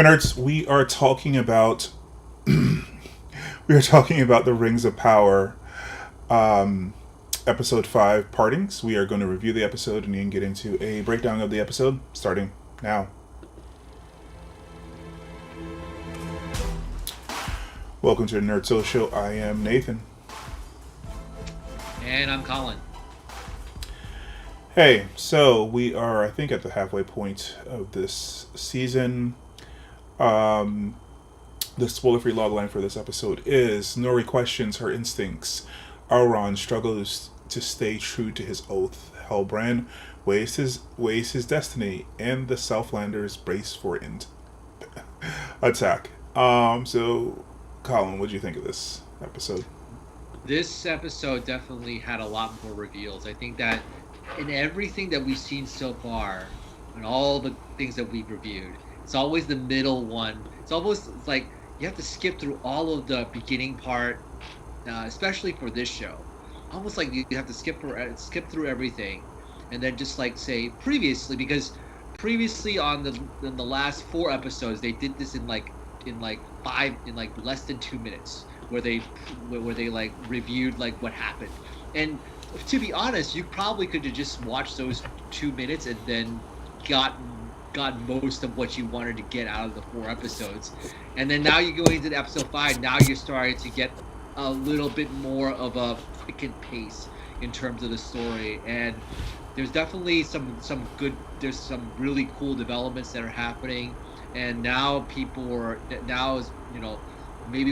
Nerds, we are talking about the Rings of Power, um, episode 5 partings. We are going to review the episode and then get into a breakdown of the episode starting now. Welcome to the Nerd Soul Show. I am Nathan. And I'm Colin. Hey, so we are, I think, at the halfway point of this season. Um, the spoiler-free logline for this episode is Nori questions her instincts. Elrond struggles to stay true to his oath. Halbrand weighs his destiny, and the Southlanders brace for attack. So, Colin, what do you think of this episode? This episode definitely had a lot more reveals. I think that in everything that we've seen so far, and all the things that we've reviewed, it's always the middle one. It's like you have to skip through all of the beginning part, especially for this show. Almost like you have to skip through everything, and then just like say previously, because previously in the last 4 episodes they did this in less than 2 minutes, where they like reviewed like what happened. And to be honest, you probably could have just watched those 2 minutes and then got most of what you wanted to get out of the 4 episodes. And then now you're going into episode 5. Now you're starting to get a little bit more of a quickened pace in terms of the story. And there's definitely some really cool developments that are happening. And now maybe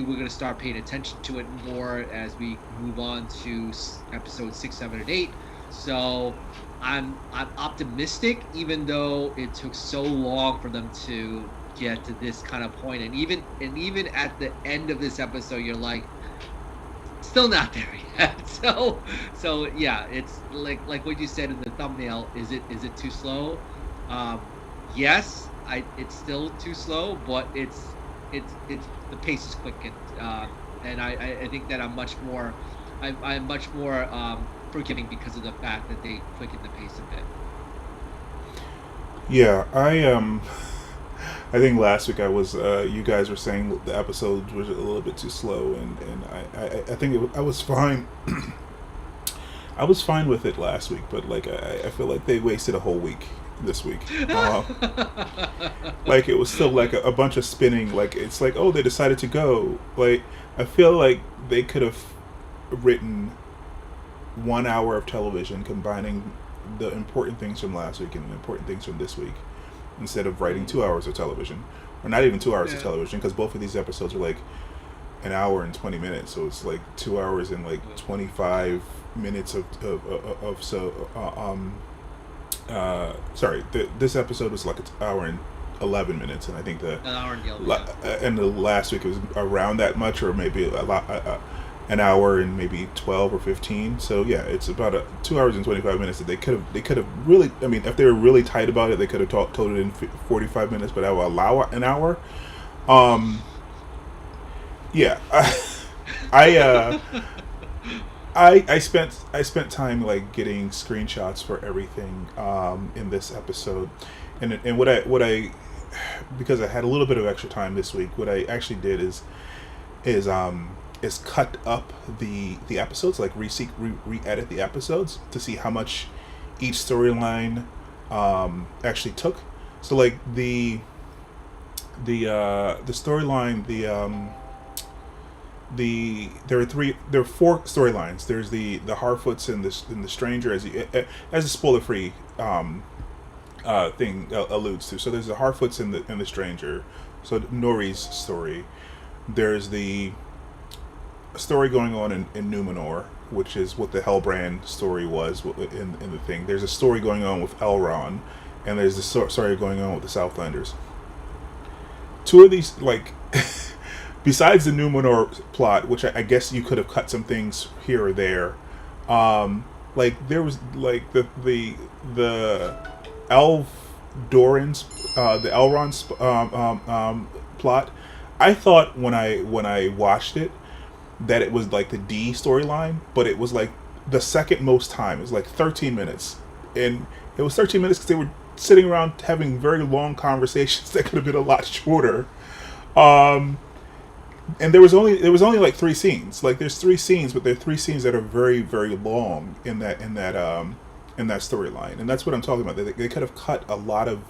we're going to start paying attention to it more as we move on to episodes 6, 7, and 8. So I'm optimistic, even though it took so long for them to get to this kind of point. And even at the end of this episode, you're like, still not there yet. So yeah, it's like what you said in the thumbnail. Is it too slow? Yes, it's still too slow, but it's the pace is quickened, and I think that I'm much more forgiving because of the fact that they quickened the pace a bit. Yeah, I think last week you guys were saying the episode was a little bit too slow, and I think I was fine. I was fine with it last week, but like I feel like they wasted a whole week this week. Like it was still like a bunch of spinning. Like it's like, oh, they decided to go. Like I feel like they could have written 1 hour of television combining the important things from last week and the important things from this week, instead of writing 2 hours of television, or not even 2 hours of television, because both of these episodes are like an hour and 20 minutes, so it's like 2 hours and like 25 minutes this episode was like an hour and 11 minutes, and I think An hour and the last week it was around that much, or maybe a lot, an hour and maybe 12 or 15. So yeah, it's about 2 hours and 25 minutes that they could have really, I mean, if they were really tight about it, they could have told it in 45 minutes, but I will allow an hour. Yeah. I spent time like getting screenshots for everything in this episode, and what I because I had a little bit of extra time this week, what I actually did is cut up the episodes, like re-edit the episodes to see how much each storyline actually took. So like the storyline, there are 4 storylines. There's the Harfoots and the Stranger, as a spoiler free thing alludes to. So there's the Harfoots and the Stranger. So Nori's story. There's the story going on in Numenor, which is what the Halbrand story was in the thing. There's a story going on with Elrond, and there's the story going on with the Southlanders. 2 of these, like, besides the Numenor plot, which I guess you could have cut some things here or there, like there was like the Dorans, the Elrond's plot. I thought when I watched it that it was like the D storyline, but it was like the second most time. It was like 13 minutes, and it was 13 minutes because sitting around having very long conversations that could have been a lot shorter. Um, and there was only like three scenes. Like there's three scenes, but there are three scenes that are very very long in that storyline, and that's what I'm talking about. They could have cut a lot of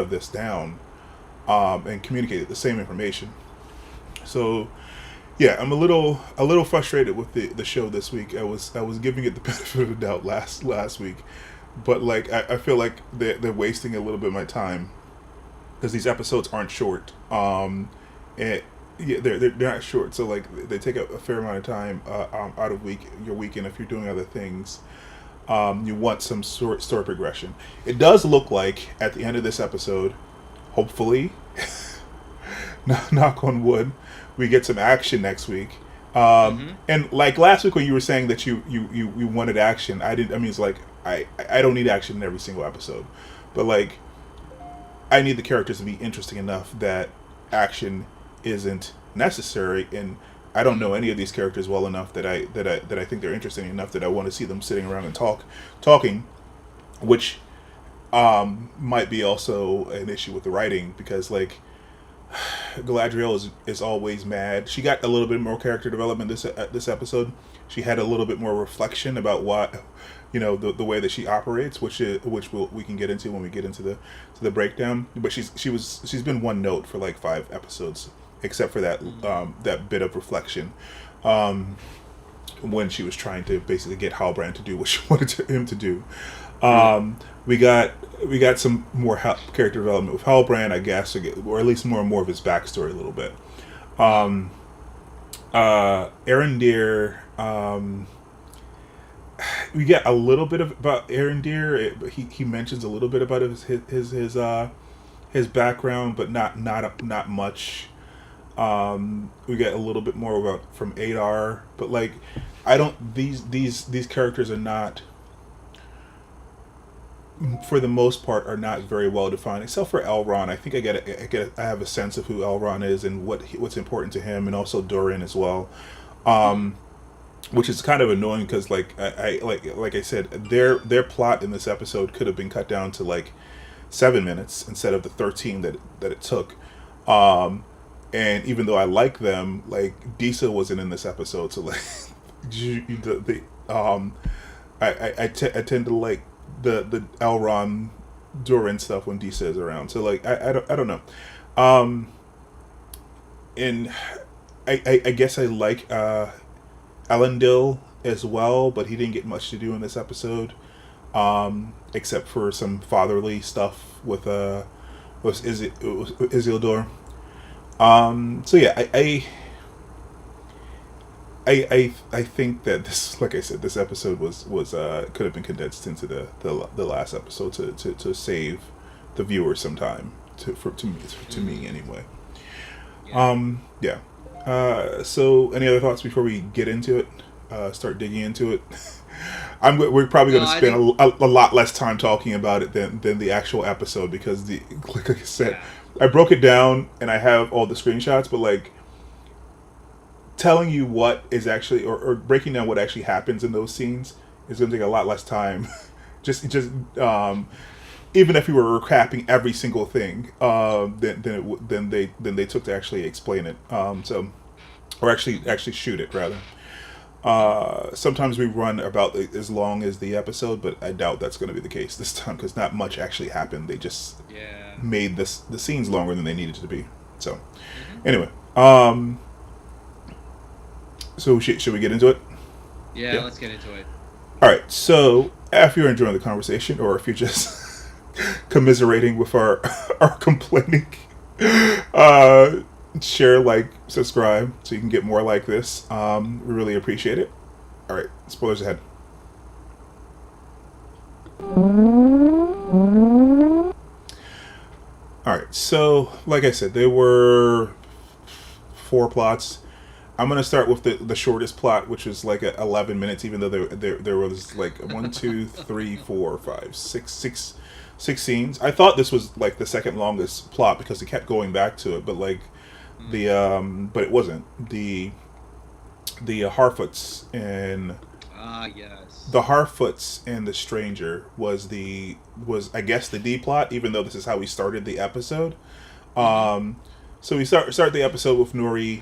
this down, and communicated the same information. So yeah, I'm a little frustrated with the show this week. I was giving it the benefit of the doubt last week, but like I feel like they're wasting a little bit of my time because these episodes aren't short. And yeah, they're not short, so like they take a fair amount of time out of your weekend if you're doing other things. You want some story progression. It does look like at the end of this episode, hopefully, knock on wood, we get some action next week. And like last week when you were saying that you wanted action, I didn't. I mean, it's like I don't need action in every single episode, but like I need the characters to be interesting enough that action isn't necessary. And I don't know any of these characters well enough that I think they're interesting enough that I want to see them sitting around and talking, which might be also an issue with the writing because like Galadriel is always mad. She got a little bit more character development this episode. She had a little bit more reflection about what the way that she operates, which we can get into when we get into the breakdown. But she's been one note for like 5 episodes, except for that bit of reflection when she was trying to basically get Halbrand to do what she wanted him to do. We got some more character development with Halbrand, I guess, or at least more and more of his backstory a little bit. Arondir, we get a little bit about Arondir. He mentions a little bit about his background, but not much. We get a little bit more about from Médhor, but like I don't these characters are not, for the most part, are not very well defined, except for Elrond. I think I have a sense of who Elrond is and what's important to him, and also Durin as well, which is kind of annoying because like I said, their plot in this episode could have been cut down to like 7 minutes instead of the 13 that it took. And even though I like them, like Disa wasn't in this episode, so like I tend to like the Elrond Durin stuff when Disa is around. So like I don't know. And I guess I like Elendil as well, but he didn't get much to do in this episode, except for some fatherly stuff with Isildur. So yeah, I think that this, like I said, this episode was could have been condensed into the last episode to save the viewer some time to me anyway. Yeah. So any other thoughts before we get into it? Start digging into it. We're probably going to spend a lot less time talking about it than the actual episode because like I said. Yeah. I broke it down and I have all the screenshots, but like telling you what is actually or breaking down what actually happens in those scenes is going to take a lot less time. just even if we were recapping every single thing, than they took to actually explain it. Or actually shoot it rather. Sometimes we run about as long as the episode, but I doubt that's going to be the case this time because not much actually happened. They just made the scenes longer than they needed to be. So, anyway, so should we get into it? Yeah, let's get into it. All right. So, if you're enjoying the conversation, or if you're just commiserating with our complaining, share, like, subscribe so you can get more like this. We really appreciate it. All right, spoilers ahead. All right, so like I said, there were 4 plots. I'm gonna start with the shortest plot, which is like 11 minutes, even though there was like 1, 2, 3, 4, 5, 6 scenes. I thought this was like the second longest plot because they kept going back to it, but like but it wasn't. The Harfoots and Ah, yes. The Harfoots and the Stranger was I guess the D plot, even though this is how we started the episode. Mm-hmm. So we start the episode with Nori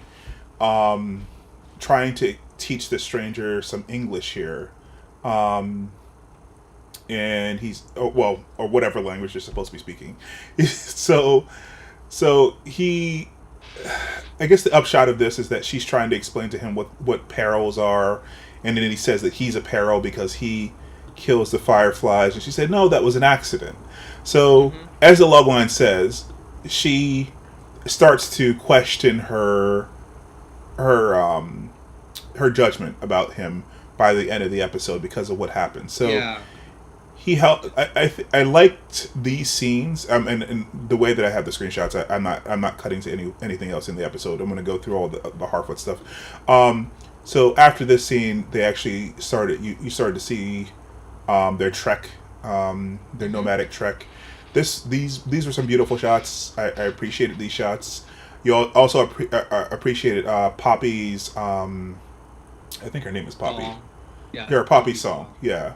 trying to teach the stranger some English here. And he's or whatever language you're supposed to be speaking. So he, I guess the upshot of this is that she's trying to explain to him what perils are, and then he says that he's a peril because he kills the fireflies, and she said no, that was an accident. So Mm-hmm. as the logline says, she starts to question her her judgment about him by the end of the episode because of what happened. So Yeah. he helped. I liked these scenes, and the way that I have the screenshots. I'm not cutting to anything else in the episode. I'm going to go through all the Harfoot stuff. So after this scene, they actually started. You started to see their trek, their nomadic trek. These were some beautiful shots. I appreciated these shots. You also appreciated Poppy's. I think her name is Poppy. Song. Yeah. Her Poppy's song. Yeah.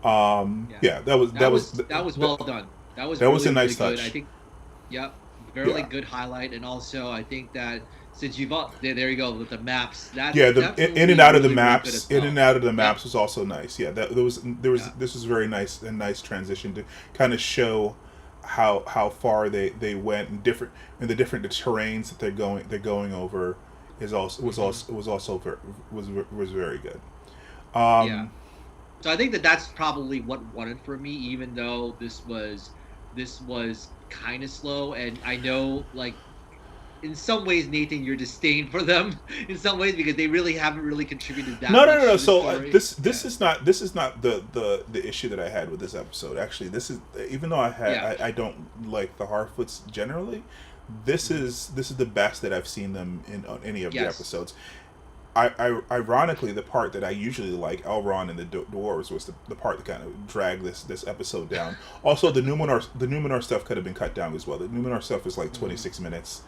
Yeah. That was well done. That was that was really, a nice really touch. good. I think, yep, very Yeah. good highlight. And also, I think that since you've there you go with the maps. That's Yeah, the definitely in and out of the really, really good maps, as in well. and out of the Yep. maps was also nice. Yeah, there was Yeah. this was very nice, a nice transition to kind of show how far they went and the different terrains that they're going over is also was very good. Yeah. Um, So I think that that's probably what won it for me, even though this was kind of slow. And I know, like, in some ways, Nathan, you're disdain for them in some ways because they really haven't really contributed that no, much no, no, no. to the So story. this is not the issue that I had with this episode. Actually, this is, even though I don't like the Harfoots generally, this is the best that I've seen them in on any of the Yes. episodes. Ironically, the part that I usually like, Elrond and the dwarves, was the part that kind of dragged this episode down. Also, the Numenor stuff could have been cut down as well. The Numenor stuff is like 26 minutes,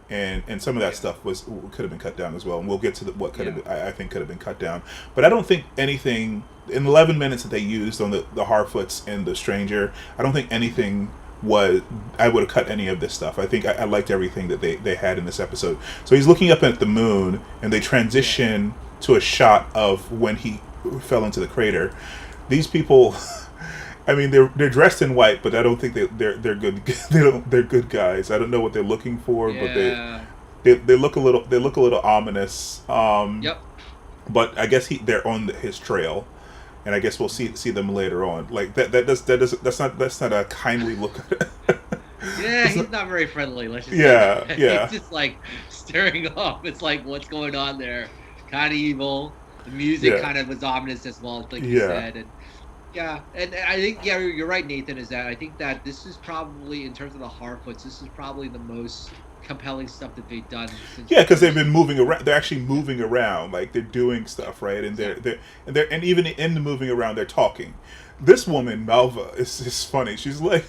and some of that stuff could have been cut down as well. And we'll get to what could have been, I think could have been cut down. But I don't think anything in 11 minutes that they used on the Harfoots and the Stranger. I don't think anything I would have cut any of this stuff. I think I liked everything that they had in this episode. So he's looking up at the moon, and they transition to a shot of when he fell into the crater. These people, I mean, they're dressed in white, but I don't think they're good. They're good guys. I don't know what they're looking for, but they look a little ominous. Yep. But I guess they're on his trail. And I guess we'll see them later on. Like that's not a kindly look. Yeah, he's not very friendly. Let's just Yeah, say that. yeah. He's just like staring off. It's like, what's going on there? Kind of evil. The music kind of was ominous as well, like you said. And and I think you're right, Nathan. Is that I think that this is probably, in terms of the Harfoots, this is probably the most compelling stuff that they've done. Because they've been moving around. They're actually moving around, like they're doing stuff, right? And and even in the moving around, they're talking. This woman, Malva, is funny. She's like,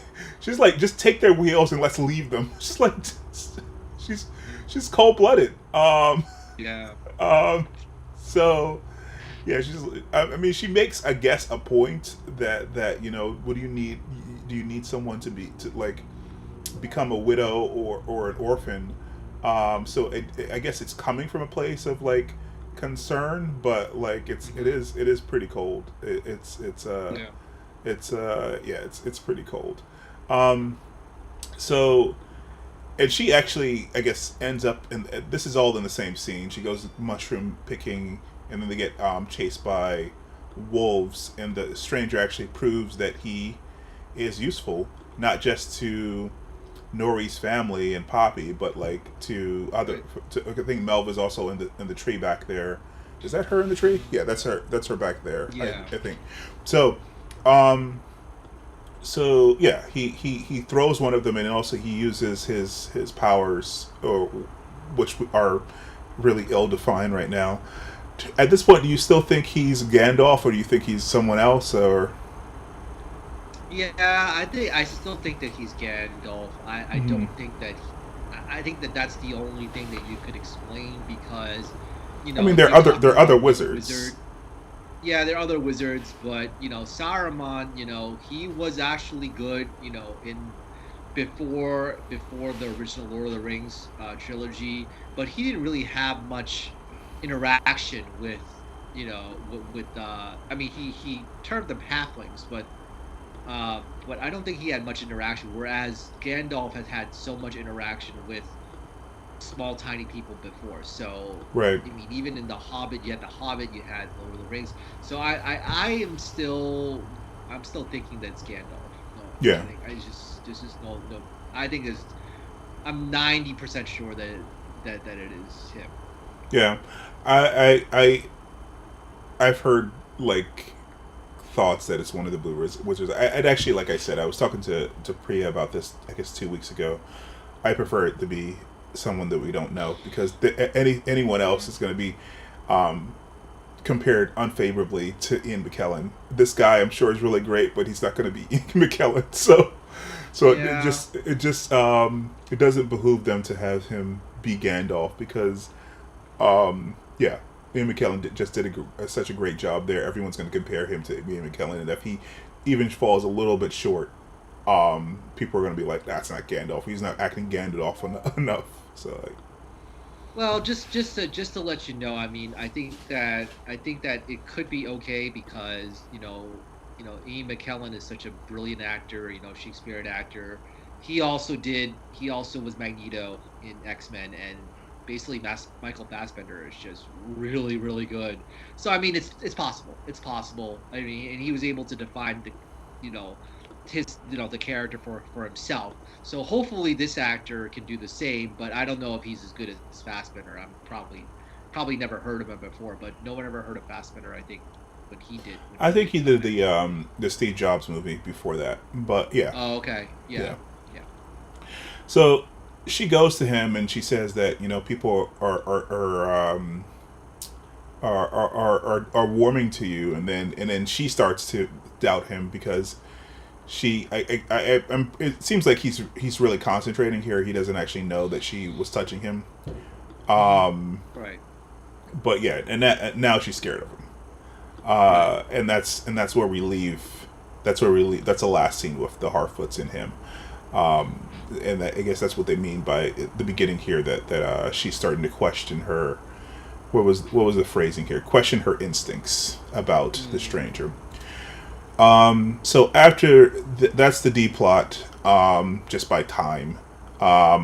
just take their wheels and let's leave them. She's like, she's cold blooded. Yeah. So, yeah, I mean, she makes, I guess, a point that what do you need? Do you need someone to become a widow or an orphan? So I guess it's coming from a place of like concern, but like it is pretty cold. It's pretty cold. So, and she actually, I guess, ends up in, this is all in the same scene. She goes mushroom picking, and then they get chased by wolves, and the stranger actually proves that he is useful, not just to Nori's family and Poppy, but like to other. I think Melva's also in the tree back there. Is that her in the tree? Yeah, that's her. That's her back there. Yeah. I think. So, he throws one of them, and also he uses his powers, which are really ill-defined right now. At this point, do you still think he's Gandalf, or do you think he's someone else, or? Yeah, I still think that he's Gandalf. I don't think that. I think that that's the only thing that you could explain because, I mean, there are other wizards. Yeah, there are other wizards, but Saruman, he was actually good, in before the original Lord of the Rings trilogy, but he didn't really have much interaction with, I mean, he termed them halflings, but I don't think he had much interaction. Whereas Gandalf has had so much interaction with small, tiny people before. So, Right. I mean, even in the Hobbit, you had the Hobbit, you had Lord of the Rings. So I'm still thinking that it's Gandalf. No, Yeah. there's just no. I think it's I'm 90% sure that it is him. Yeah. I've heard like thoughts that it's one of the Blue Wizards. I'd actually, like I said, I was talking to Priya about this, I guess 2 weeks ago. I prefer it to be someone that we don't know, because anyone else is going to be um, compared unfavorably to Ian McKellen. This guy, I'm sure, is really great, but he's not going to be Ian McKellen. So Yeah. it doesn't behoove them to have him be Gandalf, because yeah, Ian McKellen just did such a great job there. Everyone's going to compare him to Ian McKellen, and if he even falls a little bit short, people are going to be like, "That's not Gandalf. He's not acting Gandalf enough." So, like, Well, just to let you know, I mean, I think that it could be okay because Ian McKellen is such a brilliant actor, Shakespearean actor. He also was Magneto in X-Men, and basically Michael Fassbender is just really really good. So I mean, it's possible. It's possible. I mean, and he was able to define you know the character for himself. So hopefully this actor can do the same, but I don't know if he's as good as Fassbender. I'm probably never heard of him before, but no one ever heard of Fassbender. I think when I he think did he did X-Men. the Steve Jobs movie before that, but yeah, Oh, okay, yeah. yeah, yeah. So she goes to him and she says that people are warming to you, and then she starts to doubt him, because it seems like he's really concentrating here. He doesn't actually know that she was touching him. Hmm. Um, Right, but yeah, and now she's scared of him. right. And that's where we leave. That's the last scene with the Harfoots in him. And I guess that's what they mean by the beginning here. That she's starting to question her. What was the phrasing here? Question her instincts about the Mm, stranger. So after that's the D plot. Just by time.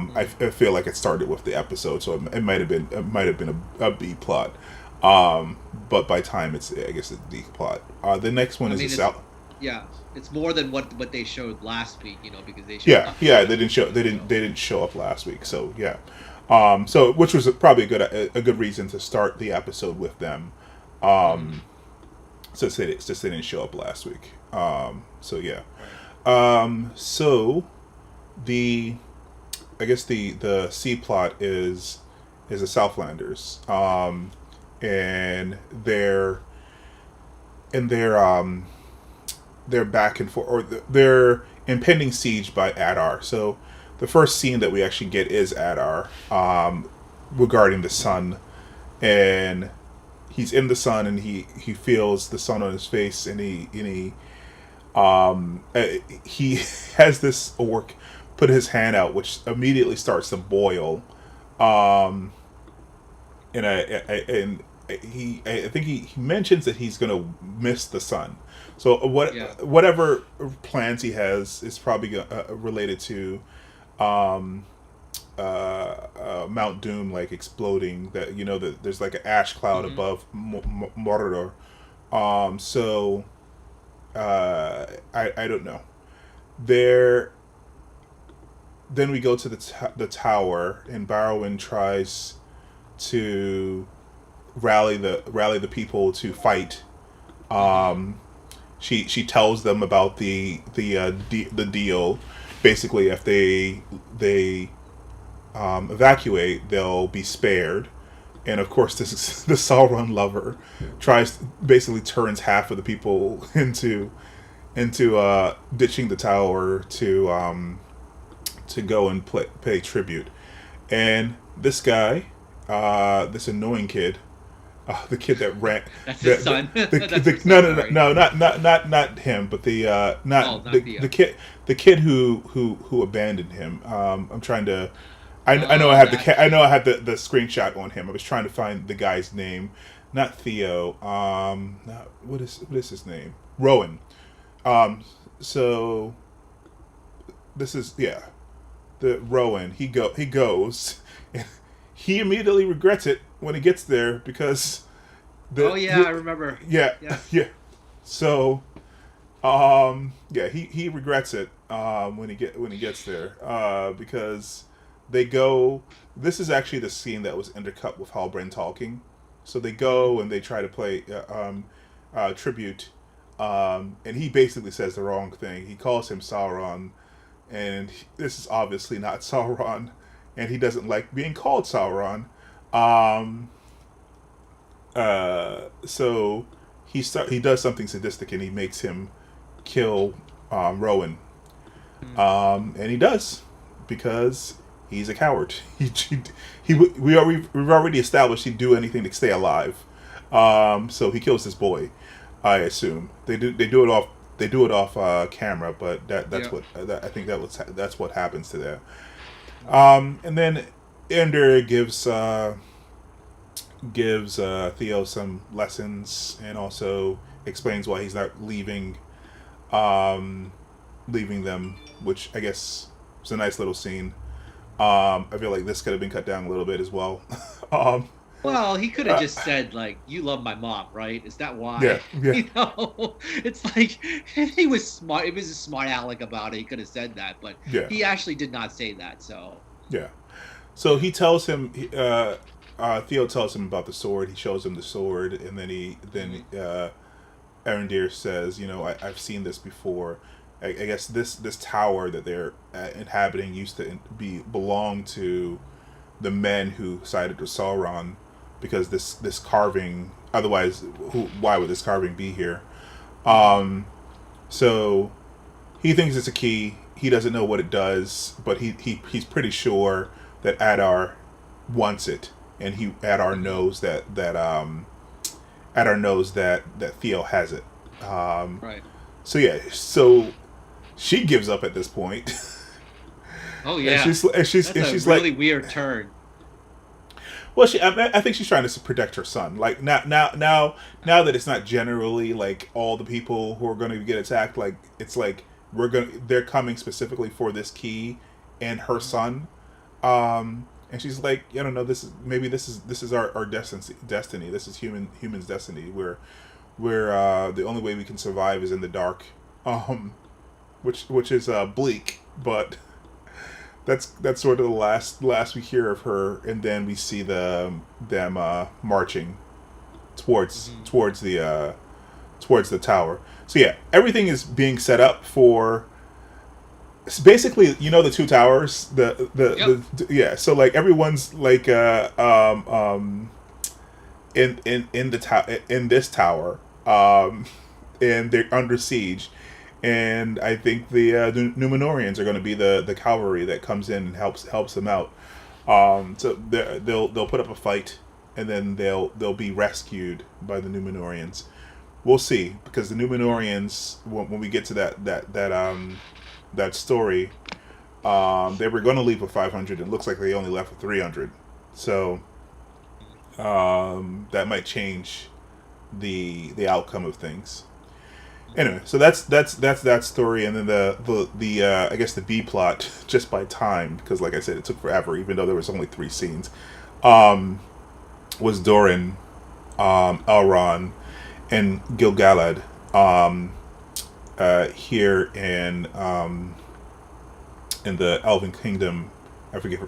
mm. I feel like it started with the episode, so it might have been a B plot. But by time, it's, I guess, the D plot. The next one I is the mean, it's South. yeah, it's more than what they showed last week. Because they showed Yeah, nothing yeah, they last didn't week. show they didn't So they didn't show up last week, so yeah. So which was probably a good reason to start the episode with them. mhm, Since they didn't show up last week. So yeah. right. So the I guess the C plot is the Southlanders. And they're back and forth, or they're impending siege by Adar. So the first scene that we actually get is Adar, regarding the sun, and he's in the sun, and he feels the sun on his face, and he has this orc put his hand out, which immediately starts to boil. Um, and I think he mentions that he's gonna miss the sun. So Yeah. whatever plans he has is probably related to um, Mount Doom, like exploding. That that there's like an ash cloud Hmm. above Mordor. So I don't know. There Then we go to the tower, and Barrowin tries to rally the people to fight. Hmm. Um, she tells them about the deal. Basically, if they evacuate, they'll be spared. And of course, this is the Sauron lover basically turns half of the people into ditching the tower to go and pay tribute. And this guy, this annoying kid, The kid that ran. That's his son. That's his son, No, sorry. not him, but the not Not the Theo. kid, who abandoned him. I'm trying to. I know I Oh, have gotcha. I know I have the screenshot on him. I was trying to find the guy's name, not Theo. Not, what is his name? Rowan. So this is, yeah, the Rowan. He goes. And he immediately regrets it when he gets there because Oh yeah, I remember. yeah, Yes. yeah. So yeah, he regrets it when he gets there because they go. This is actually the scene that was intercut with Halbrand talking. So they Hmm. go and they try to play tribute, and he basically says the wrong thing. He calls him Sauron, and this is obviously not Sauron, and he doesn't like being called Sauron. Um, so he does something sadistic, and he makes him kill Rowan, and he does because he's a coward. We've already established he'd do anything to stay alive. So he kills his boy. I assume they do it off camera, but that's Yeah. what I think that's what happens to them. And then Ender gives Theo some lessons and also explains why he's not um, leaving them, which I guess was a nice little scene. I feel like this could have been cut down a little bit as well. um, Well, he could have uh, just said like, "You love my mom, right? Is that yeah, why?" yeah, It's like if he was smart. If he was a smart aleck about it, he could have said that. But yeah, he actually did not say that. So yeah. So yeah. he tells him. Theo tells him about the sword. He shows him the sword, and then Hmm. Arondir says, I've seen this before. I guess this tower that they're inhabiting used to belong to the men who sided with Sauron, because this carving. Otherwise, why would this carving be here? Hmm. Um, so he thinks it's a key. He doesn't know what it does, but he's pretty sure that Adar wants it, and Adar Hmm. knows Adar knows that Theo has it. Um, Right. so yeah, so she gives up at this point, Oh and yeah. That's a she's really like, weird turn. well, I think she's trying to protect her son. Like now that it's not generally like all the people who are going to get attacked. Like it's like they're coming specifically for this key and her Hmm. son. And she's like, I don't know. This is our destiny. This is humans' destiny. Where the only way we can survive is in the dark. Which is bleak, but that's sort of the last we hear of her, and then we see them marching Hmm. towards the tower. So yeah, everything is being set up for. It's basically, the two towers, Yep. yeah. So like everyone's like in in this tower, and they're under siege, and I think the Numenorians are going to be the cavalry that comes in and helps them out. So they'll put up a fight, and then they'll be rescued by the Numenorians. We'll see, because the Numenorians, when we get to that story, they were going to leave with 500. It looks like they only left with 300. So that might change the outcome of things. Anyway, so that's that story, and then the I guess the B plot, just by time, because like I said, it took forever, even though there was only 3 scenes. Um, was Doran, Elrond, and Gil-galad, here in the Elven Kingdom. I forget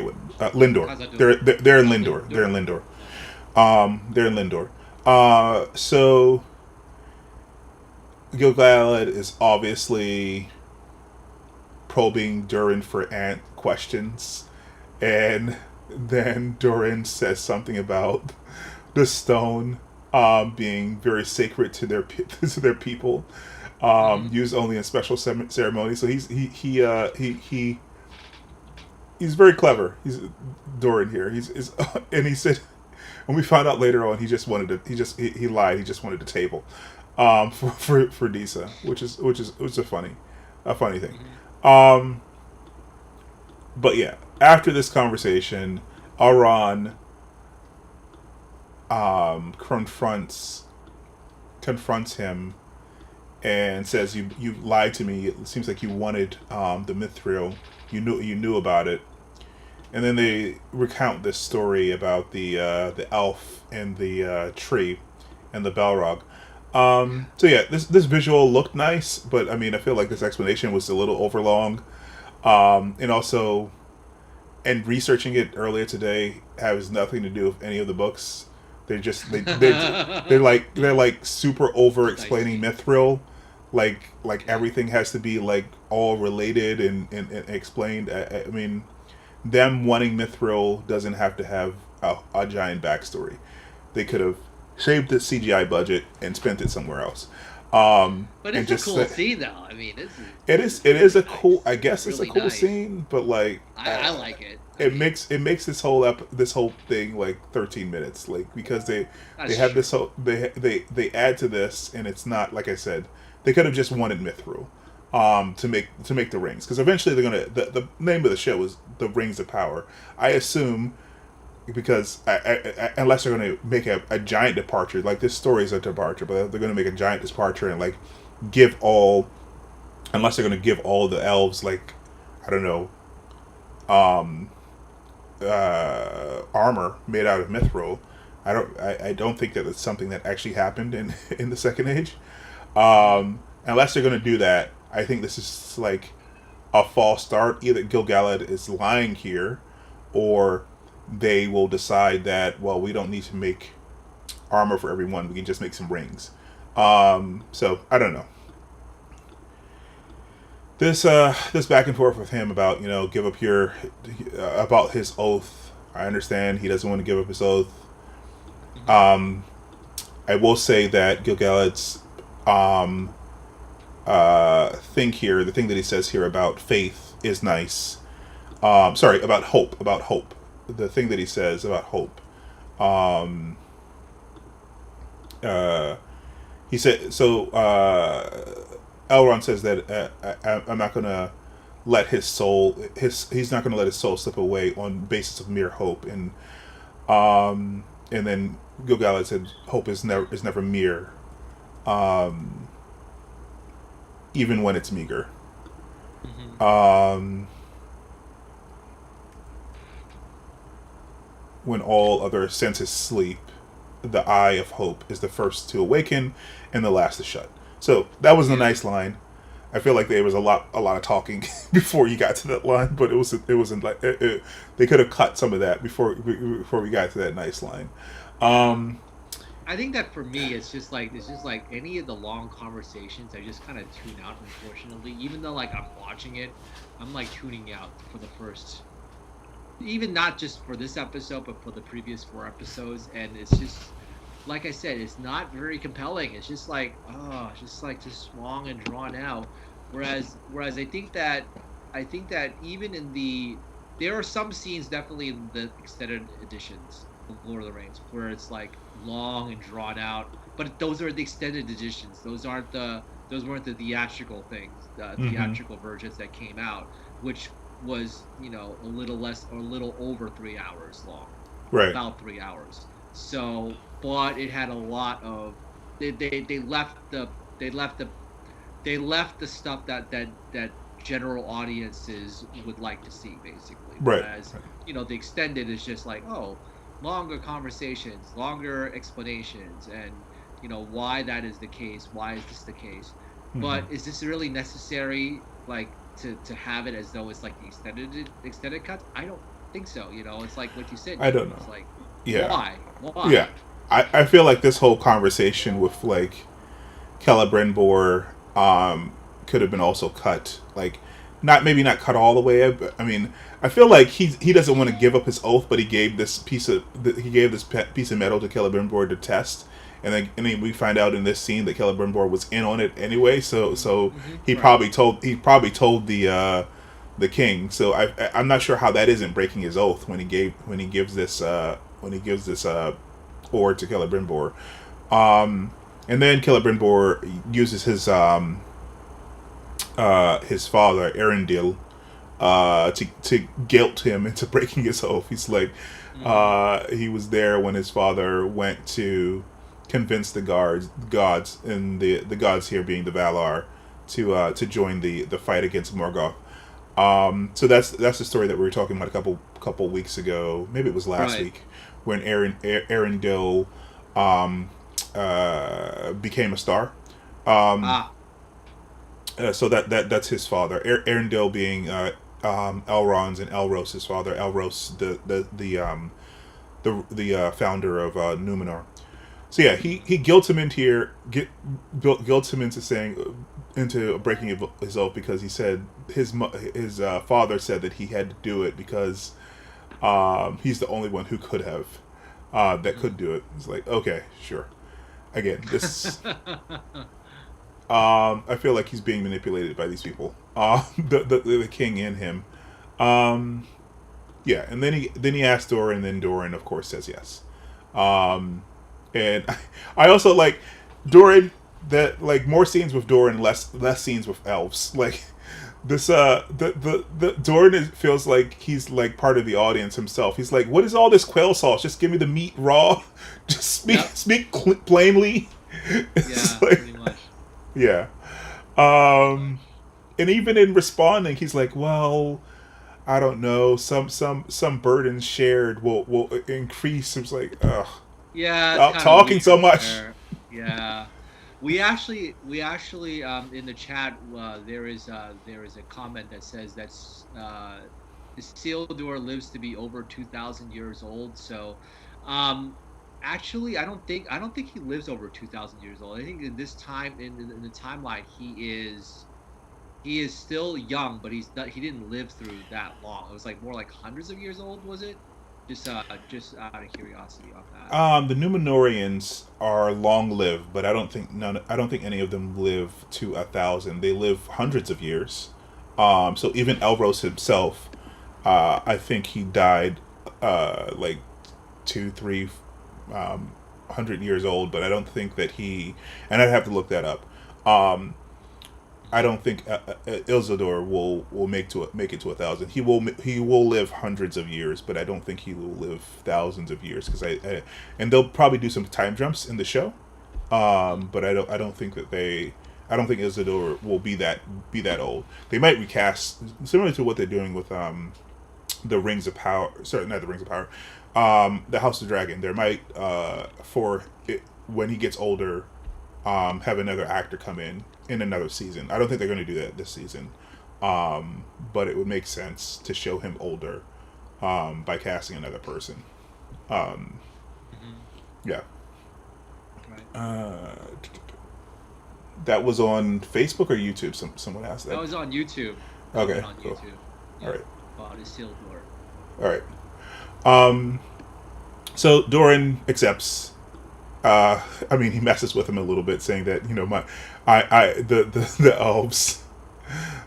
what, Lindor. How's that doing? They're in Oh, Lindor. They're in Lindor. Lindor. Yeah. They're in Lindor. So Gil-galad is obviously probing Durin for ant questions, and then Durin says something about the stone being very sacred to to their people, Hmm. used only in special ceremonies. So he's very clever. He's Doran here. He's and he said when we found out later on, he just wanted to. He lied. He just wanted the table, for Disa, which is a funny thing. But yeah, after this conversation, Aron confronts him and says, "You lied to me. It seems like you wanted the mithril. You knew about it." And then they recount this story about the elf and the tree and the Balrog. So yeah, this visual looked nice, but I mean, I feel like this explanation was a little overlong. And also, and researching it earlier today has nothing to do with any of the books. They're just they're like super over explaining mithril, like everything has to be like all related and explained. I mean, them wanting mithril doesn't have to have a giant backstory. They could have shaved the CGI budget and spent it somewhere else. But it's a cool scene, though. I mean, it is a cool. I guess it's really a cool scene, but like I like it. It makes this whole thing like 13 minutes, like, because they have this whole they add to this, and it's not, like I said, they could have just wanted mithril to make the rings, because eventually they're gonna the name of the show is The Rings of Power. I assume, because unless they're going to make a giant departure, like this story is a departure, but they're going to make a giant departure and like unless they're going to give all the elves, like, I don't know, armor made out of mithril. I don't think that it's something that actually happened in the Second Age. Unless they're going to do that, I think this is like a false start. Either Gil-galad is lying here, or they will decide that, well, we don't need to make armor for everyone. We can just make some rings. So I don't know. This back and forth with him about, give up about his oath. I understand he doesn't want to give up his oath. I will say that Gil-galad's the thing that he says here about faith is nice. Sorry, about hope. The thing that he says about hope. He said, so Elrond says that I'm not going to let he's not going to let his soul slip away on basis of mere hope. And then Gil-galad said hope is never mere, even when it's meager. When all other senses sleep, the eye of hope is the first to awaken and the last to shut. So that was a nice line. I feel like there was a lot of talking before you got to that line, but it wasn't like they could have cut some of that before we got to that nice line. I think that for me, it's just like any of the long conversations, I just kind of tune out. Unfortunately, even though like I'm watching it, I'm like tuning out for the first. Even not just for this episode, but for the previous 4 episodes, and it's just, like I said, it's not very compelling. It's just like, just long and drawn out. Whereas I think that even there are some scenes definitely in the extended editions of Lord of the Rings where it's like long and drawn out, but those are the extended editions. Those weren't the theatrical things, the theatrical versions that came out, which was a little less or a little over 3 hours long, right? About 3 hours. So, but it had a lot of they left the stuff that general audiences would like to see, basically. Right. Whereas the extended is just like, longer conversations, longer explanations, and why that is the case, why is this the case. But is this really necessary, like, to have it as though it's like the extended cuts? I don't think so. It's like what you said. I don't know. It's like, yeah. Why? Yeah. I feel like this whole conversation with like Celebrimbor could have been also cut. Like, maybe not cut all the way, but I mean, I feel like he doesn't want to give up his oath, but he gave this piece of metal to Celebrimbor to test. And then we find out in this scene that Celebrimbor was in on it anyway. So he probably told the king. So I'm not sure how that isn't breaking his oath when he gives this or to Celebrimbor. And then Celebrimbor uses his father Arondir to guilt him into breaking his oath. He's like, he was there when his father went to convince the gods, and the gods here being the Valar, to join the fight against Morgoth. So that's the story that we were talking about a couple weeks ago. Maybe it was last week, when Arendelle became a star. So that's his father. Arendelle being Elrond's and Elros's father. Elros, the founder of Numenor. So yeah, he guilts him guilts him into breaking his oath, because he said his father said that he had to do it because he's the only one who could have could do it. It's like, okay, sure. Again, this I feel like he's being manipulated by these people. The king in him. Yeah, and then he asks Doran, and then Doran, of course, says yes. And I also like Doran, that like more scenes with Doran, less scenes with elves. Like this, the Doran feels like he's like part of the audience himself. He's like, what is all this quail sauce? Just give me the meat raw. Just speak plainly. Yeah, like, pretty much. Yeah. And even in responding, he's like, well, I don't know, some burdens shared will increase. It was like, ugh. Yeah. Stop talking so much. Yeah. We actually in the chat there is a comment that says that Isildur lives to be over 2,000 years old. So actually I don't think he lives over 2,000 years old. I think in this time in the timeline he is still young, but he didn't live through that long. It was like more like hundreds of years old, was it? Just out of curiosity on that. The Numenorians are long-lived, but I don't think any of them live to 1,000. They live hundreds of years. So even Elros himself, I think he died like 200-300 years old, but I don't think that he. And I'd have to look that up. I don't think Isildur will make it to 1,000. He will live hundreds of years, but I don't think he will live thousands of years, because and they'll probably do some time jumps in the show, but I don't think Isildur will be that old. They might recast similar to what they're doing with the Rings of Power. Sorry, not the Rings of Power. The House of Dragon. There might for it, when he gets older, have another actor come in another season. I don't think they're going to do that this season, but it would make sense to show him older by casting another person. Yeah. Right. That was on Facebook or YouTube? Someone asked that. That was on YouTube. Okay, on cool. YouTube. Yeah. All right. About Isildur. All right. So Doran accepts. I mean, he messes with him a little bit, saying that,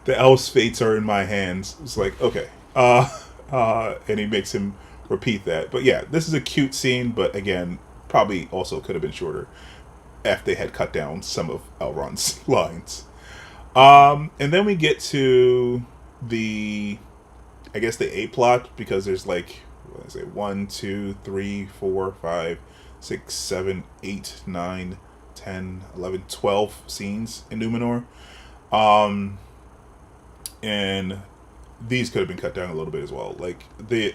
the elves' fates are in my hands. It's like, okay, and he makes him repeat that. But yeah, this is a cute scene, but again, probably also could have been shorter if they had cut down some of Elrond's lines. And then we get to the A plot, because there's like, 1, 2, 3, 4, 5, 6, 7, 8, 9, 10, 11, 12 scenes in Numenor. And these could have been cut down a little bit as well. Like, we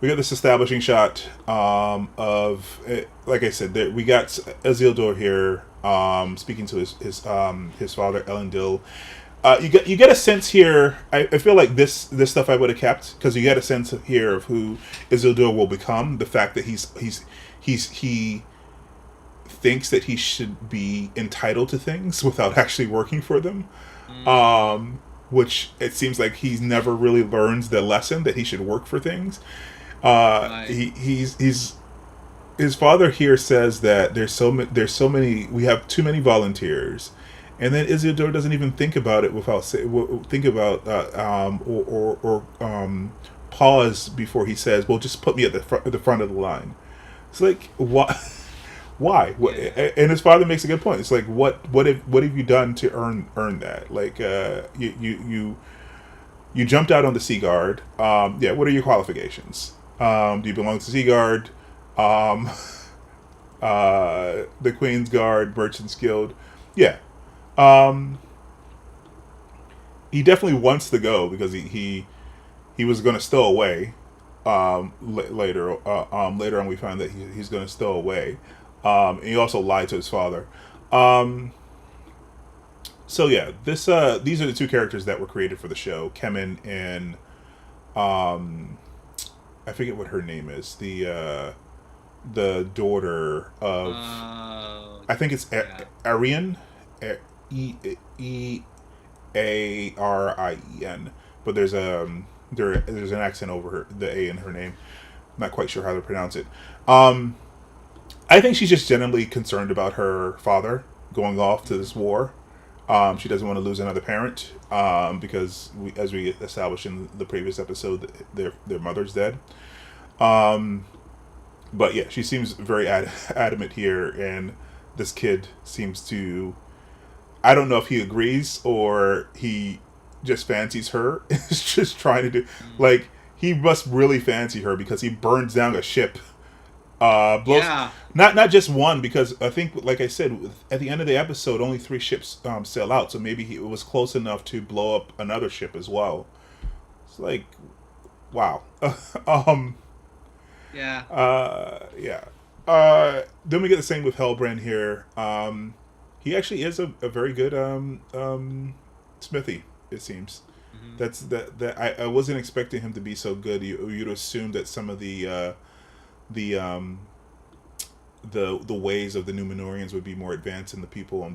got this establishing shot of, like I said, we got Isildur here speaking to his father, Elendil. You get a sense here. I feel like this stuff I would have kept, because you get a sense here of who Isildur will become. The fact that he thinks that he should be entitled to things without actually working for them, which it seems like he's never really learned the lesson that he should work for things. Right. His father here says that there's so many, we have too many volunteers, and then Isildur doesn't even think about it or pause before he says, well, just put me at the front of the line. It's like, why? Why? And his father makes a good point. It's like, what have you done to earn that? Like, you jumped out on the Sea Guard. Yeah, what are your qualifications? Do you belong to Sea Guard? Um, the Queen's Guard, Merchants Guild. Yeah. Um, he definitely wants to go because he was going to stow away. Later on, we find that he's going to stow away. And he also lied to his father. So yeah, these are the two characters that were created for the show, Kemen and I forget what her name is. The daughter of I think it's Rían, Arien, but there's there's an accent over the A in her name. I'm not quite sure how to pronounce it. I think she's just genuinely concerned about her father going off to this war. She doesn't want to lose another parent because, as we established in the previous episode, their mother's dead. But yeah, she seems very adamant here, and this kid seems to... I don't know if he agrees or he just fancies her. It's just trying to do... Like, he must really fancy her because he burns down a ship. Not just one, because I think, like I said, at the end of the episode, only 3 ships sail out, so maybe it was close enough to blow up another ship as well. It's like, wow. Yeah. Then we get the same with Halbrand here. He actually is a very good smithy, it seems. Mm-hmm. I wasn't expecting him to be so good. You'd assume that some of the ways of the Númenóreans would be more advanced than the people in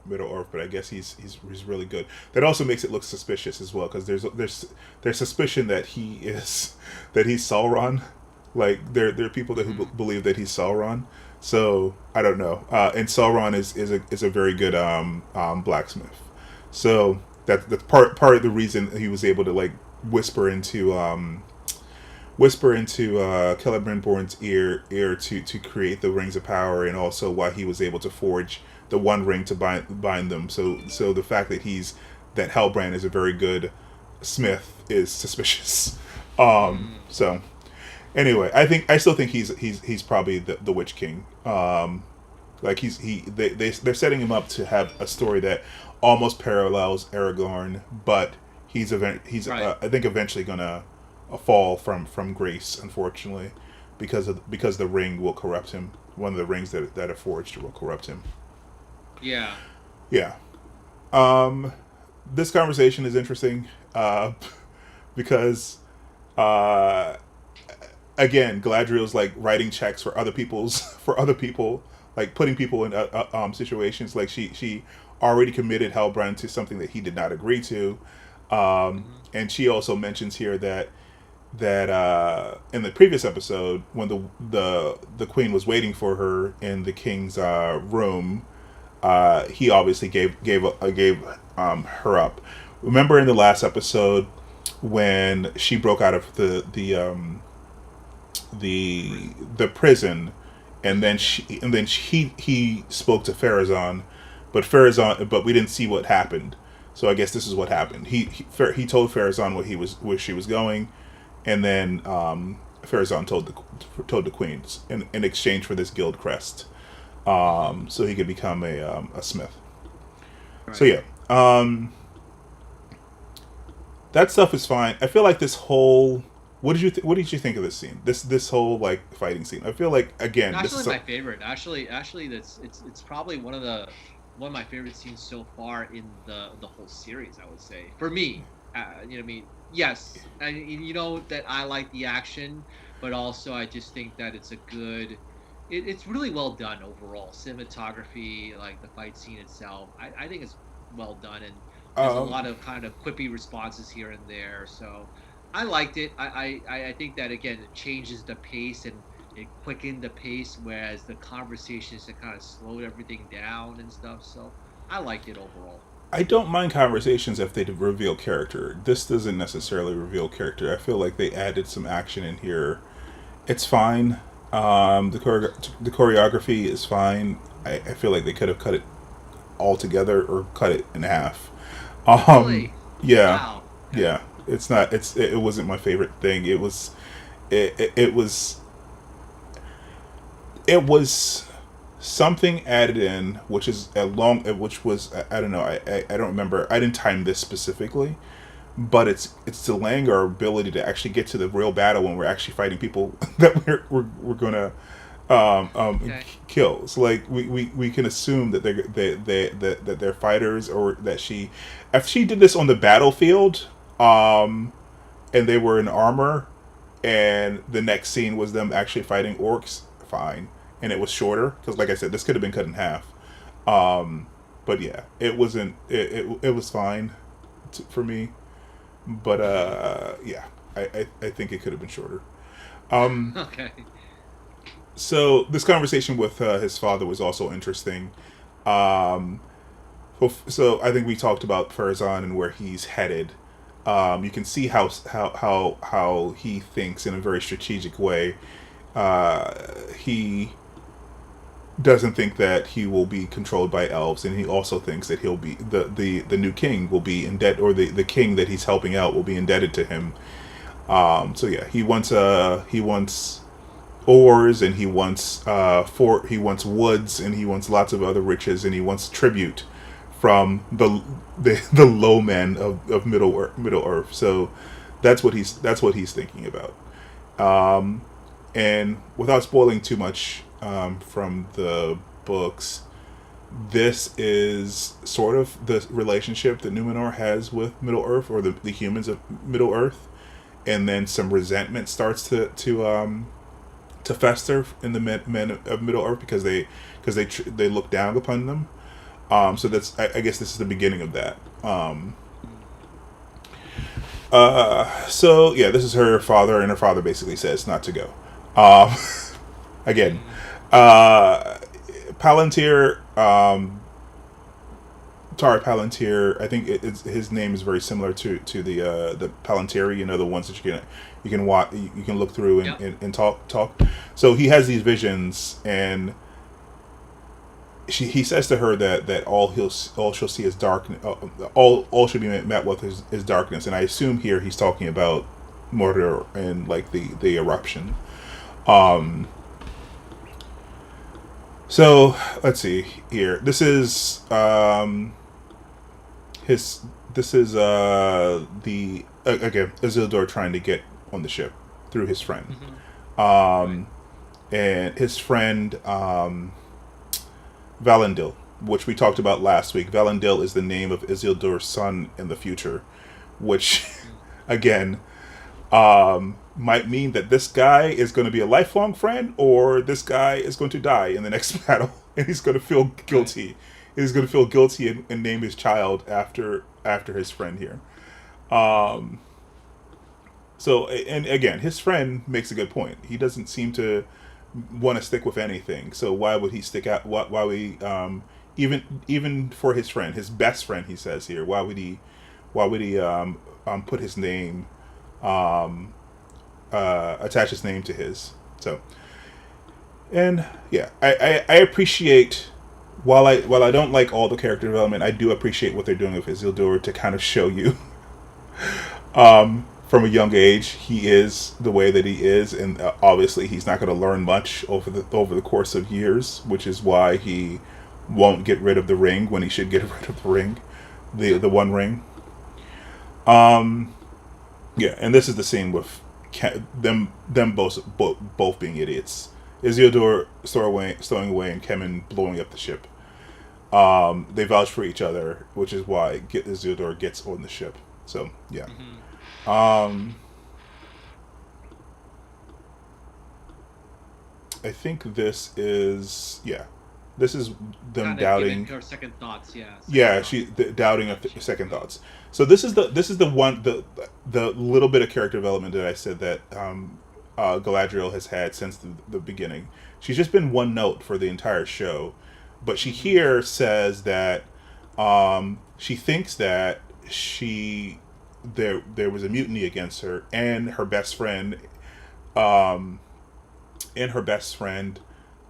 Middle Earth, but I guess he's really good. That also makes it look suspicious as well, because there's suspicion that he's Sauron. Like there are people who believe that he's Sauron. So I don't know. And Sauron is a very good blacksmith. So that's part of the reason he was able to like whisper into Celebrimbor's ear to create the rings of power, and also why he was able to forge the one ring to bind them. So the fact that Halbrand is a very good smith is suspicious. So anyway, I still think he's probably the Witch King. Like they're setting him up to have a story that almost parallels Aragorn, but he's right. I think eventually gonna fall from grace, unfortunately, because the ring will corrupt him. One of the rings that are forged will corrupt him. Yeah. This conversation is interesting because again, Galadriel's like writing checks for other people, like putting people in situations. Like she already committed Halbrand to something that he did not agree to, and she also mentions here that in the previous episode, when the queen was waiting for her in the king's room, he obviously gave her up. Remember in the last episode when she broke out of the prison, and then he spoke to Pharazôn, but we didn't see what happened. So I guess this is what happened. He told Pharazôn where she was going, and then Pharazôn told the queen in exchange for this guild crest, so he could become a smith. Right. So yeah, that stuff is fine. I feel like this whole... What did you think of this scene? This whole like fighting scene. I feel like, again, actually this is my favorite. Actually, it's probably one of my favorite scenes so far in the whole series. I would say for me, you know what I mean. Yes, and you know that I like the action, but also I just think that it's a good. It's really well done overall. Cinematography, like the fight scene itself, I think it's well done, and there's a lot of kind of quippy responses here and there. So I liked it. I think that, again, it changes the pace and it quickened the pace, whereas the conversations that kind of slowed everything down and stuff. So I liked it overall. I don't mind conversations if they reveal character. This doesn't necessarily reveal character. I feel like they added some action in here. It's fine. The choreography is fine. I feel like they could have cut it all together or cut it in half. Um, Really? yeah, Wow. Okay. yeah. It's not. It wasn't my favorite thing. It was. It was. It was something added in, which is a long. Which was I don't know. I don't remember. I didn't time this specifically, but it's delaying our ability to actually get to the real battle when we're actually fighting people that we're gonna Okay. kill. So like we can assume that that they're fighters, or that if she did this on the battlefield, and they were in armor, and the next scene was them actually fighting orcs, fine, and it was shorter because like I said, this could have been cut in half. Um, but yeah, it wasn't. It was fine for me, but yeah, I think it could have been shorter. Um, Okay. so this conversation with his father was also interesting. Um, so I think we talked about Farazan and where he's headed. You can see how he thinks in a very strategic way. He doesn't think that he will be controlled by elves, and he also thinks that he'll be the new king will be in debt, or the king that he's helping out will be indebted to him. So yeah, he wants ores, and he wants woods, and he wants lots of other riches, and he wants tribute from the low men of Middle Earth. So that's what he's thinking about. Um, and without spoiling too much from the books, this is sort of the relationship that Numenor has with Middle Earth, or the humans of Middle Earth, and then some resentment starts to fester in the men of Middle Earth because they look down upon them. So that's I guess this is the beginning of that. So yeah, this is her father, and her father basically says not to go. Um, again, Mm, uh, Palantir, Tari Palantir. I think his name is very similar to the Palantiri. You know, the ones that you can watch, you can look through yep. and talk. So he has these visions, and he says to her that all she'll see is dark. All should be met with is darkness, and I assume here he's talking about Mordor and like the eruption. Um, so let's see here. His this is the again Isildur trying to get on the ship through his friend. Hmm. Right. Um, and his friend Valendil, which we talked about last week. Valendil is the name of Isildur's son in the future, which, Mm. again, might mean that this guy is going to be a lifelong friend, or this guy is going to die in the next battle, and he's going to feel Right. guilty. He's going to feel guilty and name his child after his friend here. Hmm. Um, so, and again, his friend makes a good point. He doesn't seem to want to stick with anything. So why would he stick out? Why would he even for his friend, his best friend? He says here, why would he put his name um, attach his name to his? So and yeah, I appreciate. While I don't like all the character development, I do appreciate what they're doing with Isildur to kind of show you from a young age he is the way that he is, and obviously he's not going to learn much over the course of years, which is why he won't get rid of the ring when he should get rid of the ring, the one ring. Um, yeah, and this is the scene with them both being idiots. Isildur stowing away and Kemen blowing up the ship. They vouch for each other, which is why Isildur gets on the ship. So yeah. Hmm. Um, I think this is yeah, this is them Kind of giving doubting. her second thoughts. Yeah. Second Yeah, thoughts. doubting of She, second yeah. thoughts. So this is the one the little bit of character development that I said that Galadriel has had since the beginning. She's just been one note for the entire show, but she Hmm. here says that she thinks that there was a mutiny against her, and her best friend um, and her best friend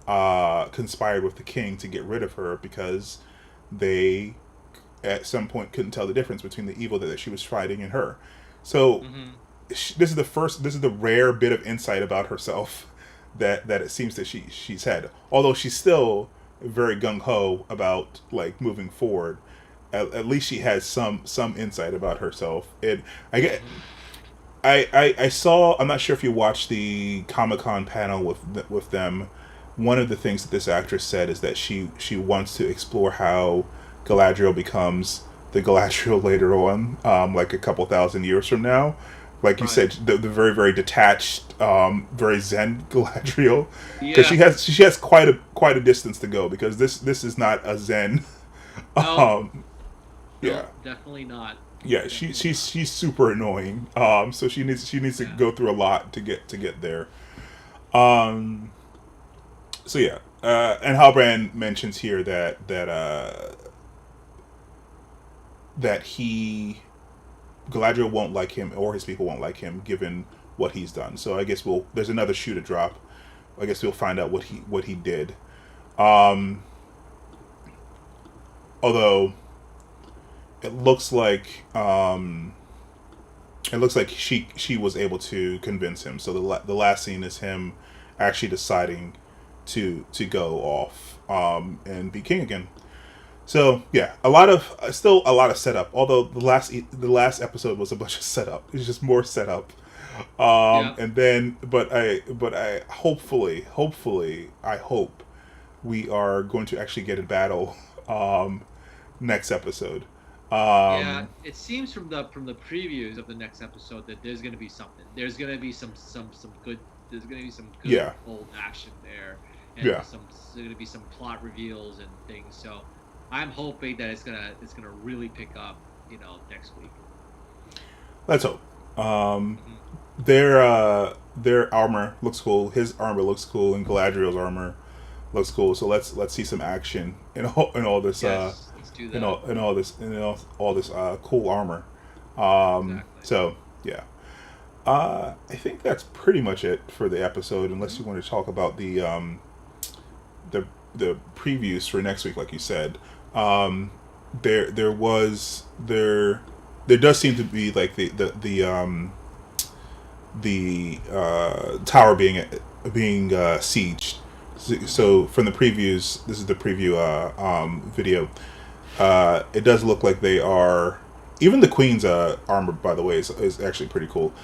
conspired with the king to get rid of her because they at some point couldn't tell the difference between the evil that she was fighting and her. So this is the rare bit of insight about herself that it seems that she's had. Although she's still very gung ho about like moving forward, at least she has some insight about herself. And I saw. I'm not sure if you watched the Comic-Con panel with them. One of the things that this actress said is that she wants to explore how Galadriel becomes the Galadriel later on, like a couple thousand years from now. Like you said, the very, very detached, very zen Galadriel, because she has quite a distance to go, because this is not a zen. No, definitely not. Yeah, she's super annoying. So she needs to go through a lot to get there. So yeah, and Halbrand mentions here that Galadriel won't like him, or his people won't like him, given what he's done. So I guess there's another shoe to drop. I guess we'll find out what he did. Although it looks like she was able to convince him. So the last scene is him actually deciding to go off and be king again. So yeah, still a lot of setup. Although the last episode was a bunch of setup. It's just more setup. And then, but I hopefully I hope we are going to actually get a battle next episode. It seems from the previews of the next episode that there's going to be something. There's going to be some good. There's going to be some good old action there, and there's going to be some plot reveals and things. So I'm hoping that it's gonna really pick up, next week. Let's hope. Their armor looks cool. His armor looks cool, and Galadriel's armor looks cool. So let's see some action in all this. Yes, let's do that. all this cool armor. Exactly. So yeah. I think that's pretty much it for the episode, unless you want to talk about the previews for next week, like you said. There does seem to be like the tower being sieged. So from the previews, this is the preview video. It does look like they are. Even the Queen's armor, by the way, is actually pretty cool.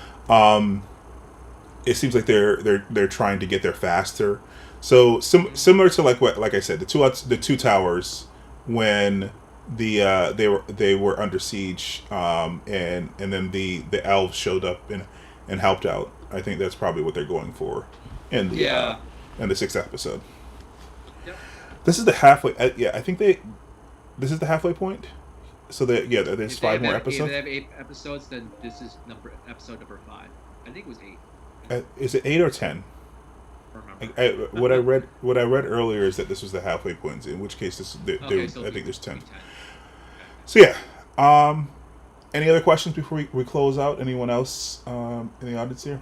It seems like they're trying to get there faster. So similar to like I said, the two towers when they were under siege, and then the elves showed up and helped out. I think that's probably what they're going for in the 6th episode. Yep. This is the halfway. I think this is the halfway point. So there's 5 more episodes. If they have 8 episodes, then this is episode number 5. I think it was 8. Is it 8 or 10? What I read earlier is that this was the halfway point. In which case, I think there's 10. So yeah. Any other questions before we close out? Anyone else in the audience here?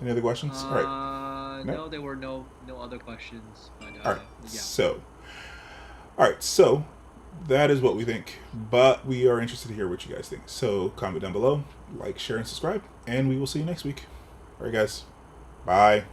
Any other questions? All right. No, there were no other questions. But, all right. Yeah. So that is what we think, but we are interested to hear what you guys think. So comment down below, like, share, and subscribe, and we will see you next week. All right, guys. Bye.